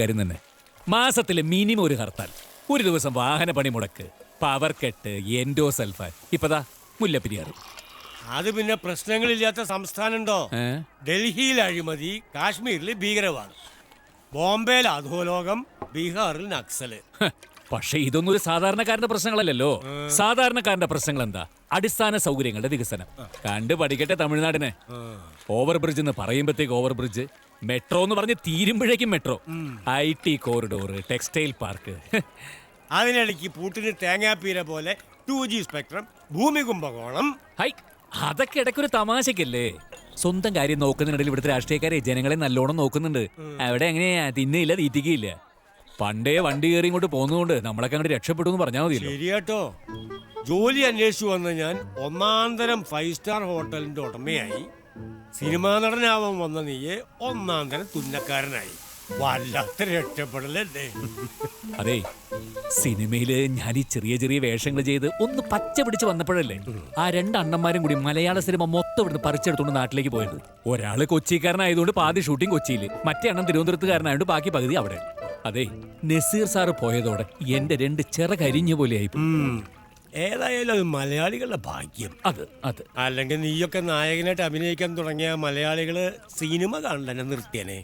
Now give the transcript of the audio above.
കാര്യം തന്നെ മാസത്തിലെ മിനിമം ഒരു ഹർത്താൽ, ഒരു ദിവസം വാഹന പണി മുടക്ക്, പവർ കട്ട്, എൻഡോസൾഫാൻ, ഇപ്പതാ മുല്ലപ്പെരിയാർ. അത് പിന്നെ പ്രശ്നങ്ങളില്ലാത്ത സംസ്ഥാനമുണ്ടോ? ഡൽഹിയിൽ അഴിമതി, കാശ്മീരിൽ ഭീകരവാദം, ബോംബെയിൽ അധോലോകം, ബീഹാറിൽ നക്സല്. പക്ഷെ ഇതൊന്നും ഒരു സാധാരണക്കാരന്റെ പ്രശ്നങ്ങളല്ലല്ലോ. സാധാരണക്കാരന്റെ പ്രശ്നങ്ങൾ എന്താ? അടിസ്ഥാന സൗകര്യങ്ങളുടെ വികസനം. കണ്ടു പഠിക്കട്ടെ തമിഴ്നാടിനെ. ഓവർ ബ്രിഡ്ജ് എന്ന് പറയുമ്പോഴത്തേക്ക് ഓവർ ബ്രിഡ്ജ്, മെട്രോ എന്ന് പറഞ്ഞ് തീരുമ്പോഴേക്കും metro, IT corridor, textile park. അതിനിടയ്ക്ക് പൂട്ടിന് തേങ്ങാപ്പീര പോലെ 2G സ്പെക്ട്രം, ഭൂമി കുംഭകോണം. ഹൈ, അതൊക്കെ ഇടയ്ക്കൊരു തമാശക്കല്ലേ. സ്വന്തം കാര്യം നോക്കുന്നതിനിടയിൽ ഇവിടുത്തെ രാഷ്ട്രീയക്കാരെ ജനങ്ങളെ നല്ലോണം നോക്കുന്നുണ്ട്. അവിടെ എങ്ങനെയാ തിന്നയില്ല തീറ്റിക്കയില്ല. പണ്ടേ വണ്ടി കയറി ഇങ്ങോട്ട് പോകുന്നതുകൊണ്ട് നമ്മളൊക്കെ അങ്ങോട്ട് രക്ഷപ്പെട്ടു എന്ന് പറഞ്ഞാൽ മതിയല്ലോ. ശരിയാട്ടോ, ജോലി അന്വേഷിച്ചു വന്ന ഞാൻ ഒന്നാന്തരം 5 സ്റ്റാർ ഹോട്ടലിന്റെ ഉടമയായി. സിനിമാ നടനാവാൻ വന്ന നീയെ ഒന്നാന്തരം തുന്നക്കാരനായി. വല്ലാത്ത രക്ഷപ്പെടലല്ലേ. അതെ, സിനിമയില് ഞാൻ ഈ ചെറിയ ചെറിയ വേഷങ്ങൾ ചെയ്ത് ഒന്ന് പച്ച പിടിച്ച് വന്നപ്പോഴല്ലേ ആ 2 അണ്ണന്മാരും കൂടി മലയാള സിനിമ മൊത്തം ഇവിടുന്ന് പറിച്ചെടുത്തോണ്ട് നാട്ടിലേക്ക് പോയത്. ഒരാള് കൊച്ചിക്കാരനായതുകൊണ്ട് പാതി ഷൂട്ടിംഗ് കൊച്ചിയില്, മറ്റേ അണ്ണൻ തിരുവനന്തപുരത്തുകാരനായതുകൊണ്ട് ബാക്കി പകുതി അവിടെ. അതെ, നസീർ സാറ് പോയതോടെ എന്റെ 2 ചിറകരിഞ്ഞ പോലെയായി. ഏതായാലും അത് മലയാളികളുടെ ഭാഗ്യം. അത് അല്ലെങ്കിൽ നീയൊക്കെ നായകനായിട്ട് അഭിനയിക്കാൻ തുടങ്ങിയ മലയാളികള് സിനിമ കാണാൻ നിർത്തിയനെ.